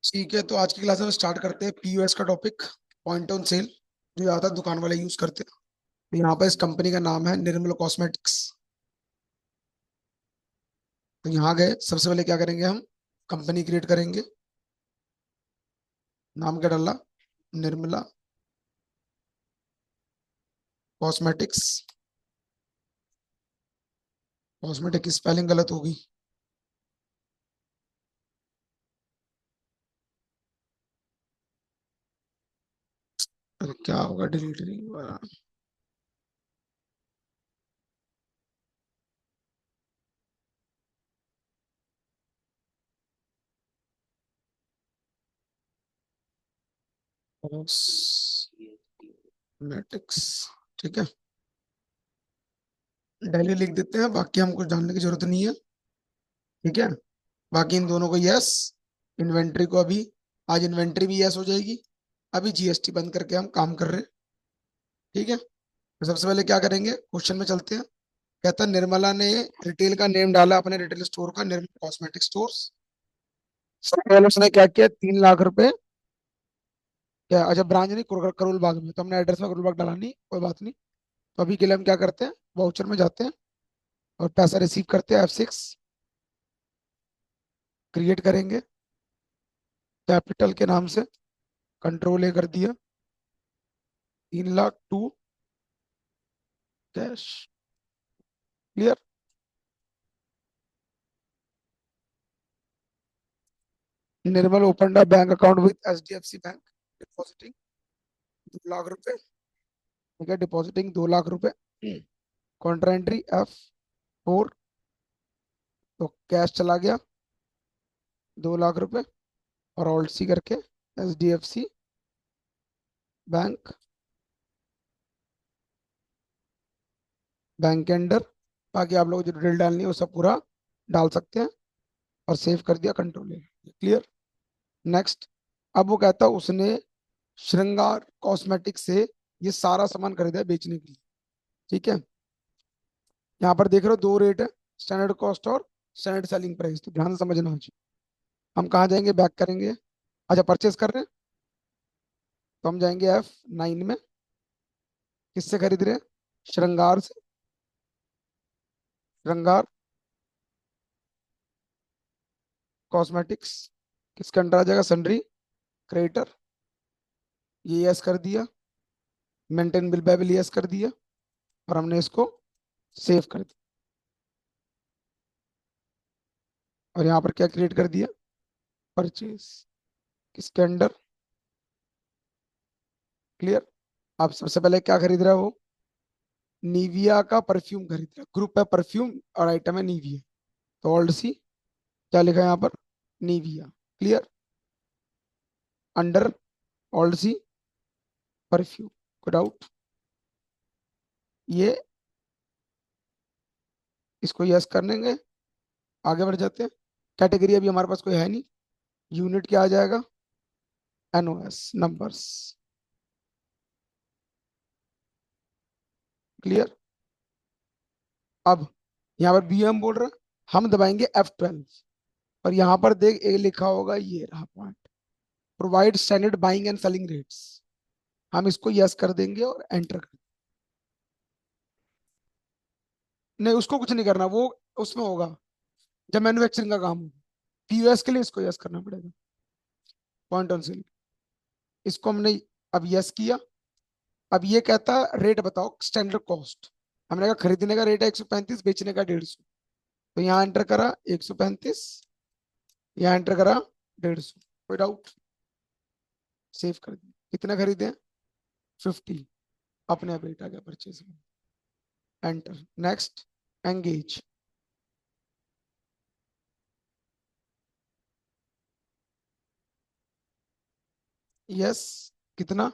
ठीक है, तो आज की क्लास में स्टार्ट करते हैं पीओएस का टॉपिक। पॉइंट ऑन सेल, जो ज्यादातर दुकान वाले यूज करते हैं। तो यहाँ पर इस कंपनी का नाम है निर्मल कॉस्मेटिक्स। तो यहाँ गए, सबसे पहले क्या करेंगे, हम कंपनी क्रिएट करेंगे। नाम क्या डाला? निर्मला कॉस्मेटिक्स। कॉस्मेटिक की स्पेलिंग गलत होगी। अरे क्या होगा, डिलीट नहीं हुआ। कॉस्मेटिक्स, ठीक है। डेली लिख देते हैं, बाकी हमको जानने की जरूरत नहीं है। ठीक है, बाकी इन दोनों को यस। इन्वेंट्री को अभी, आज इन्वेंट्री भी यस हो जाएगी। अभी जीएसटी बंद करके हम काम कर रहे हैं। ठीक है, तो सबसे पहले क्या करेंगे, क्वेश्चन में चलते हैं। कहता है निर्मला ने रिटेल का नेम डाला अपने रिटेल स्टोर का, निर्मल कॉस्मेटिक स्टोर्स। सबसे पहले उसने क्या किया, 3 लाख रुपए। क्या, अच्छा ब्रांच नहीं, करोल बाग में, तो हमने एड्रेस में करोल बाग डाला नहीं, कोई बात नहीं। तो अभी के लिए हम क्या करते हैं, वाउचर में जाते हैं और पैसा रिसीव करते हैं। F6 क्रिएट करेंगे कैपिटल के नाम से। कंट्रोल A कर दिया। 3 lakh to cash. Clear. Nirmal open a bank account with HDFC bank, depositing 2 lakh रुपए। ठीक है, डिपॉजिटिंग 2 लाख रुपए। Contra entry F4। तो कैश चला गया 2 लाख रुपए। और ऑल्ट सी करके HDFC बैंक, बैंक के अंडर। बाकी आप लोग जो डिटेल डालनी है वो सब पूरा डाल सकते हैं। और सेव कर दिया, कंट्रोल है। क्लियर। नेक्स्ट। अब वो कहता है उसने श्रृंगार कॉस्मेटिक से ये सारा सामान खरीदा है बेचने के लिए। ठीक है, यहाँ पर देख रहे हो 2 रेट है, स्टैंडर्ड कॉस्ट और स्टैंडर्ड सेलिंग प्राइस, तो ध्यान से समझना चाहिए। हम कहाँ जाएंगे, बैक करेंगे। अच्छा, परचेस कर रहे हैं, तो हम जाएंगे F9 में। किससे खरीद रहे हैं? श्रृंगार से। श्रृंगार कॉस्मेटिक्स किसके अंडर आ जाएगा, सन्ड्री क्रेडिटर। ये यस कर दिया। Maintain bill bye bill yes कर दिया। और हमने इसको सेव कर दिया। और यहाँ पर क्या क्रिएट कर दिया, परचेज किसके अंडर। क्लियर। अब सबसे पहले क्या खरीद रहा है वो, निविया का परफ्यूम खरीद रहा है। ग्रुप है परफ्यूम और आइटम है निविया। तो ऑल्ड सी, क्या लिखा है यहाँ पर, निविया। क्लियर। अंडर ऑल्ड सी परफ्यूम। कोई डाउट? ये इसको यस कर लेंगे। आगे बढ़ जाते हैं। कैटेगरी अभी हमारे पास कोई है नहीं। यूनिट क्या आ जाएगा, NOS नंबर्स। क्लियर। अब यहाँ पर BM बोल रहा है, हम दबाएंगे F12। और यहाँ पर देख ए लिखा होगा, ये रहा point, provide standard buying and selling rates. हम इसको यस कर देंगे और एंटर कर। नहीं, उसको कुछ नहीं करना, वो उसमें होगा जब मैन्युफैक्चरिंग का काम हो। पीओएस के लिए इसको यस करना पड़ेगा। पॉइंट ऑन सेल, इसको हमने अब यस किया। अब ये कहता है रेट बताओ स्टैंडर्ड कॉस्ट। हमने कहा खरीदने का रेट है 135, बेचने का 150। तो यहाँ एंटर करा 135, यहाँ एंटर करा 150। कोई डाउट? सेव कर दिया। कितने खरीदे? 50। अपने आप रेट आ गया परचेज में। एंटर। नेक्स्ट। एंगेज। यस। कितना?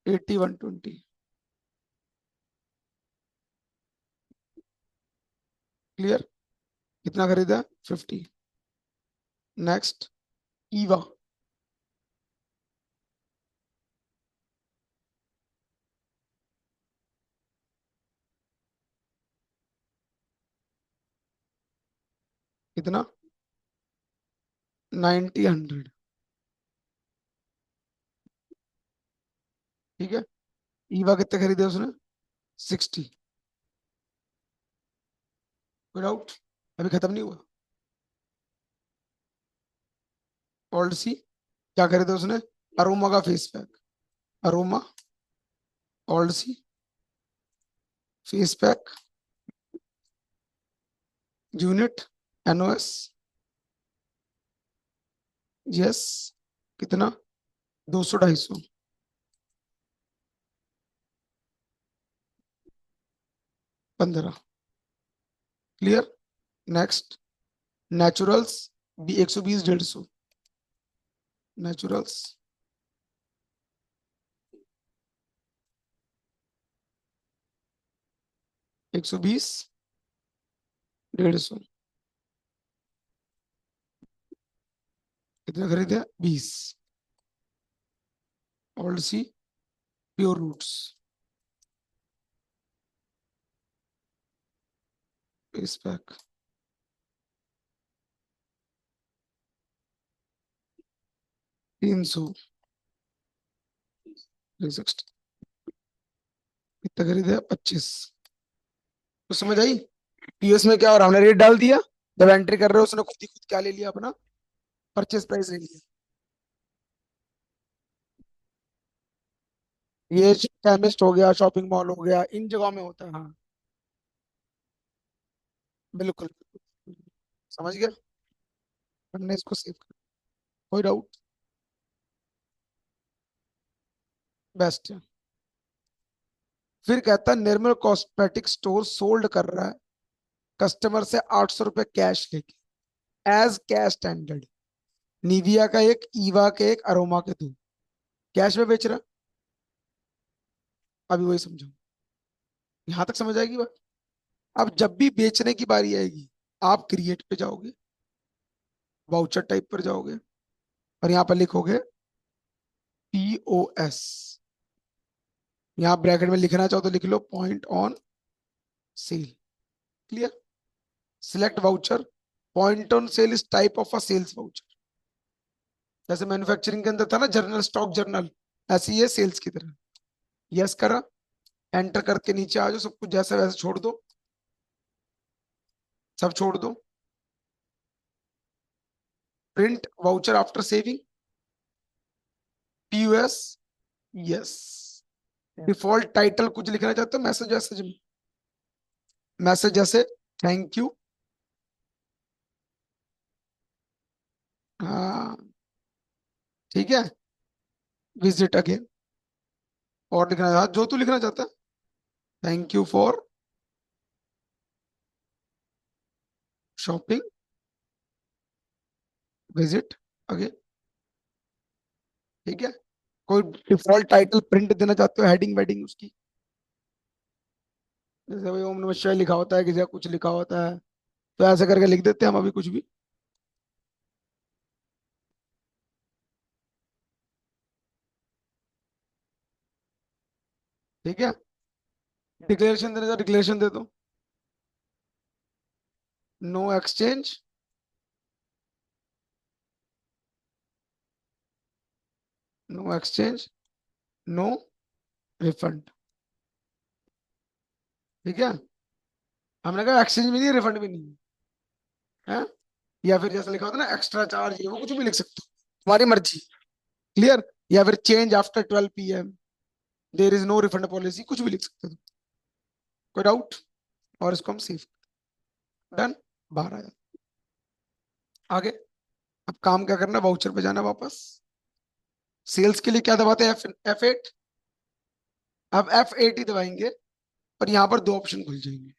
8120। क्लियर। कितना खरीदा? 50। नेक्स्ट। ईवा। कितना? 90 100। ठीक है। ईवा कितने खरीदे उसने? 60। कोई डाउट? अभी खत्म नहीं हुआ। ओल्ड सी क्या खरीदा उसने? अरोमा का फेस पैक। अरोमा, ओल्ड सी, face pack, unit, NOS. Yes. कितना? 200 250। 15। क्लियर। नेक्स्ट। नेचुरल्स भी 120 150। नेचुरल्स 120 150। कितने खरीदे? 20। ओल्ड सी, प्योर रूट्स, फेस पैक 300 360। कितने खरीदे? 25। तो समझ आई? पीएस में क्या हो रहा है? हमने रेट डाल दिया, जब एंट्री कर रहे हो उसने खुद ही खुद क्या ले लिया अपना? परचेस प्राइस ले लिया। ये केमिस्ट हो गया, शॉपिंग मॉल हो गया, इन जगहों में होता है। हाँ बिल्कुल। समझ गया? हमने इसको सेव कर। कोई डाउट? बेस्ट है। फिर कहता है निर्मल कॉस्मेटिक स्टोर सोल्ड कर रहा है कस्टमर से 800 रुपए कैश लेके, एज कैश स्टैंडर्ड। निविया का एक, ईवा के एक, अरोमा के दो, कैश में बेच रहा है। अभी वही समझो। यहां तक समझ आएगी बात? अब जब भी बेचने की बारी आएगी, आप क्रिएट पे जाओगे, वाउचर टाइप पर जाओगे, और यहाँ पर लिखोगे पीओएस। यहाँ ब्रैकेट में लिखना चाहो तो लिख लो point on sale. Clear. Select voucher. Point on sale is type of a sales voucher. जैसे मैन्युफैक्चरिंग के अंदर था ना जर्नल, स्टॉक जर्नल, ऐसे ही है सेल्स की तरह। यस करा, एंटर करके नीचे आ जाओ, सब कुछ जैसा वैसा छोड़ दो, सब छोड़ दो। Print voucher after saving, PUS. Yes. Default title कुछ लिखना चाहते हो? मैसेज वैसेज में, मैसेज जैसे थैंक यू। हाँ ठीक है। Visit again. और लिखना चाहता जो तू लिखना चाहता है, thank you for shopping, visit again. ठीक है। कोई डिफॉल्ट टाइटल प्रिंट देना चाहते हो, हेडिंग वेडिंग उसकी, जैसे भाई ओम नमः शिवाय लिखा होता है, किसी का कुछ लिखा होता है, तो ऐसे करके लिख देते हैं हम अभी कुछ भी। ठीक है। डिक्लेरेशन देने का डिक्लेरेशन दे दो। No exchange, no exchange, no refund. ठीक है। हमने कहा एक्सचेंज भी नहीं, रिफंड भी नहीं है। या फिर जैसा लिखा होता है ना एक्स्ट्रा चार्ज, ये वो कुछ भी लिख सकते हो, तुम्हारी मर्जी। क्लियर। या फिर change after 12 PM, there is no refund policy, कुछ भी लिख सकते हो। कोई डाउट? और इसको हम सेव। डन। बाहर आया। आगे। अब काम क्या करना? वाउचर पे जाना वापस। सेल्स के लिए क्या दबाते हैं? F8। अब F8 ही दबाएंगे, और यहाँ पर दो ऑप्शन खुल जाएंगे।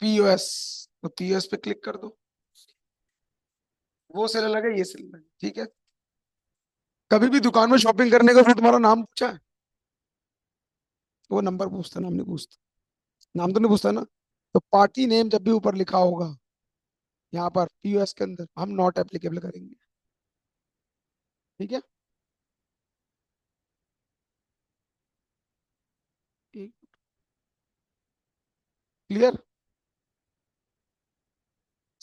पीओएस, तो पीओएस पे क्लिक कर दो। वो सेल अलग है, ये सेल अलग है। ठीक है। कभी भी दुकान में शॉपिंग करने का फिर तुम्हारा नाम पूछा है? वो नंबर पूछता, नाम नहीं पूछता। नाम तो नहीं पूछता ना। तो पार्टी नेम जब भी ऊपर लिखा होगा यहाँ पर पीओएस के अंदर, हम नॉट एप्लीकेबल करेंगे। ठीक है। क्लियर।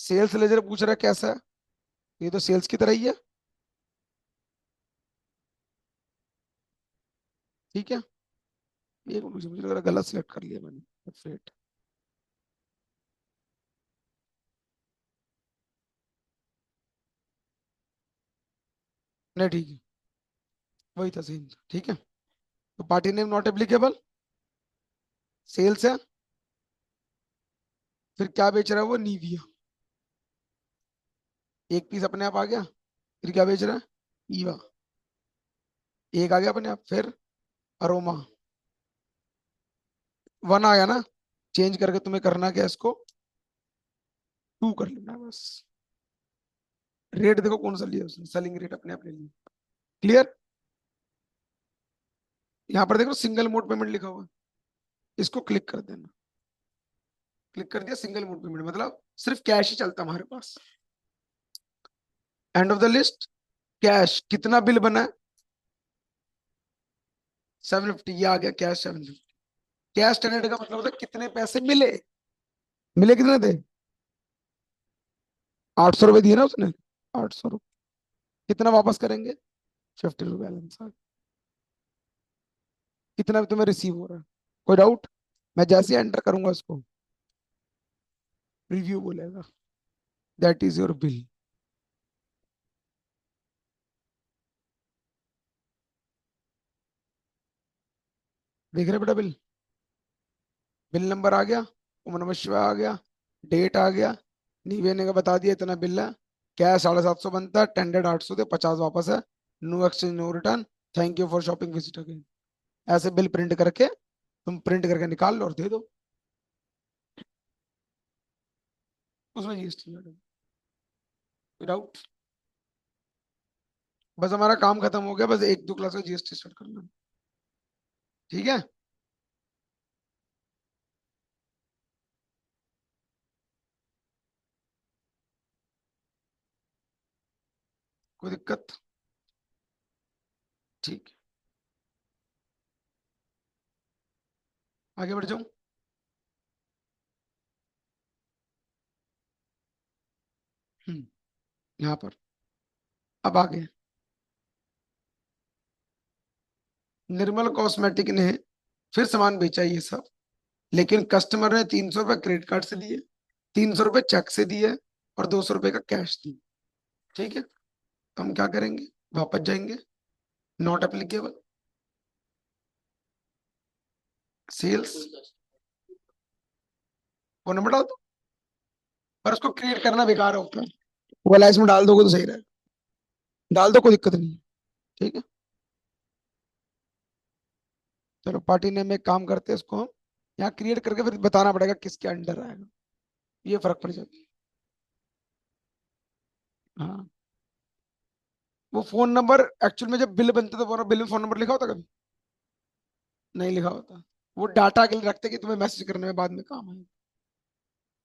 सेल्स लेजर पूछ रहा है कैसा है, ये तो सेल्स की तरह ही है। ठीक है, एक मुझे मुझे लग रहा है गलत सिलेक्ट कर लिया मैंने। Perfect। नहीं ठीक है, वही था सेम। ठीक है, तो party name not applicable, sales है। फिर क्या बेच रहा है वो, नीविया। एक पीस अपने आप आ गया। फिर क्या बेच रहा है, ईवा। एक आ गया अपने आप। फिर अरोमा, वन आ गया ना। चेंज करके तुम्हें करना क्या है, इसको टू कर लेना है बस। रेट देखो कौन सा लिया उसने, सेलिंग रेट अपने आप ले लिया। क्लियर। यहाँ पर देखो सिंगल मोड पेमेंट लिखा हुआ है, इसको क्लिक कर देना। क्लिक कर दिया, सिंगल मोड पेमेंट मतलब सिर्फ कैश ही चलता है हमारे पास। End of the list, cash कितना बिल बना है, 750। ये आ गया कैश 750। कैश 10 का मतलब होता है कितने पैसे मिले। मिले कितने थे, 800 रुपए दिए ना उसने। 800 रुपये। कितना वापस करेंगे, 50 रुपये बैलेंस आ गया। कितना भी तुम्हें रिसीव हो रहा है, कोई डाउट। मैं जैसे एंटर करूंगा इसको, रिव्यू बोलेगा, दैट इज योर बिल। देख रहे बेटा बिल, बिल नंबर आ गया, ओम नमः शिवाय आ गया, डेट आ गया, नीवे ने का बता दिया इतना बिल है। कैश 750 बनता है, टेंडर 800 थे, 50 वापस है। No exchange no return, thank you for shopping visit again. ऐसे बिल प्रिंट करके तुम प्रिंट करके निकाल लो और दे दो। उसमें जीएसटी मैडम, विदाउट। बस हमारा काम खत्म हो गया, बस एक दो क्लास का जीएसटी स्टार्ट करना। ठीक है, कोई दिक्कत। ठीक है, आगे बढ़ जाऊं। यहाँ पर अब आगे, निर्मल कॉस्मेटिक ने फिर सामान बेचा ये सब, लेकिन कस्टमर ने 300 रुपये क्रेडिट कार्ड से दिए, 300 रुपये चेक से दिए, और 200 रुपये का कैश दिए। ठीक है, तो हम क्या करेंगे, वापस जाएंगे, not applicable, sales, phone number डाल दो। पर उसको क्रिएट करना बेकार होता है, वो वाला इसमें डाल दोगे तो सही रहेगा। डाल दो, कोई दिक्कत नहीं है। ठीक है, चलो पार्टी ने में काम करते हैं, इसको हम यहाँ क्रिएट करके फिर बताना पड़ेगा किसके अंडर आएगा, ये फर्क पड़ जाता है। हाँ, वो फोन नंबर एक्चुअल में जब बिल बनते तो वो बिल में फोन नंबर लिखा होता कभी, नहीं लिखा होता। वो डाटा के लिए रखते कि तुम्हें मैसेज करने में बाद में काम आए,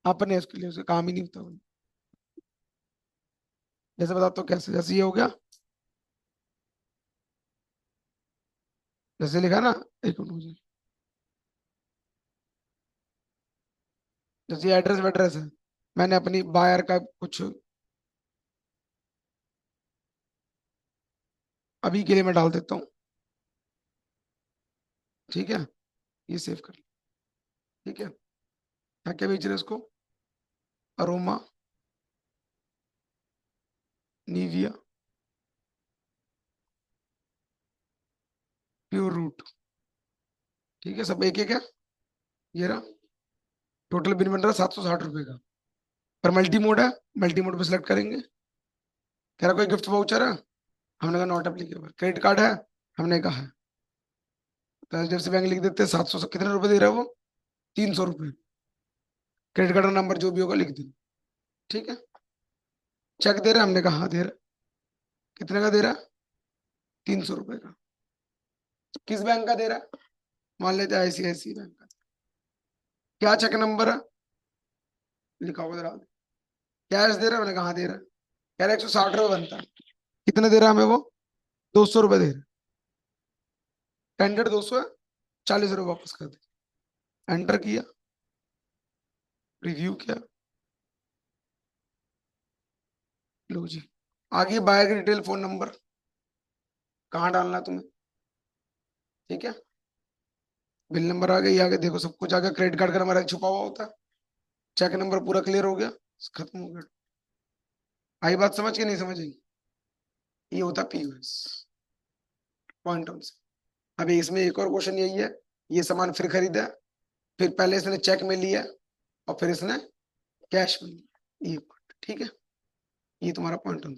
अपने उसके लिए उसका काम ही नहीं होता वो। जैसे बताता हूँ कैसे, जैसे ये हो गया, जैसे लिखा ना, एक मिनट मुझे, जैसे एड्रेस वेड्रेस है, मैंने अपनी बायर का कुछ अभी के लिए मैं डाल देता हूँ। ठीक है, ये सेव कर लो। ठीक है, क्या क्या बेच रहे हैं इसको, अरोमा, नीविया, प्योर रूट। ठीक है, सब एक एक है। ये रहा, टोटल बिल बन रहा है 760 रुपये का। पर मल्टी मोड है, मल्टी मोड पे सिलेक्ट करेंगे। कह रहा कोई गिफ्ट वाउचर है, हमने कहा नॉट एप्लीकेबल। क्रेडिट कार्ड है, हमने कहा है। तो एचडीएफसी बैंक लिख देते हैं, 700 से कितने रुपए दे रहा है वो, 300 रुपये। क्रेडिट कार्ड का नंबर जो भी होगा लिख देना। ठीक है, चेक दे रहा है, हमने कहा हाँ दे रहा है। कितने का दे रहा है, 300 रुपये का। किस बैंक का दे रहा है, मान लेते हैं आईसीआईसी बैंक का। क्या चेक नंबर है, लिखा होगा जरा। कैश दे रहा है, मैंने कहा हाँ दे रहा है। कह रहा 160 रुपये बनता है। कितने दे रहा है हमें वो, 200 रुपये दे रहा है। टेंडर 200 है, 40 रुपये वापस कर दे। एंटर किया, रिव्यू किया, लो जी, आगे बायर की डिटेल, फोन नंबर, कहाँ डालना है तुम्हें, ठीक है। बिल नंबर आ गया, आगे देखो सब कुछ आ गया, क्रेडिट कार्ड का नंबर छुपा हुआ होता है, चेक नंबर पूरा क्लियर हो गया, खत्म हो गया। आई बात समझ के नहीं समझ आई? ये होता पीयूएस, पॉइंट ऑन। अभी इसमें एक और क्वेश्चन यही है, ये सामान फिर खरीदा, फिर पहले इसने चेक में लिया और फिर इसने कैश में लिया, ये part, ठीक है। ये तुम्हारा पॉइंट ऑन।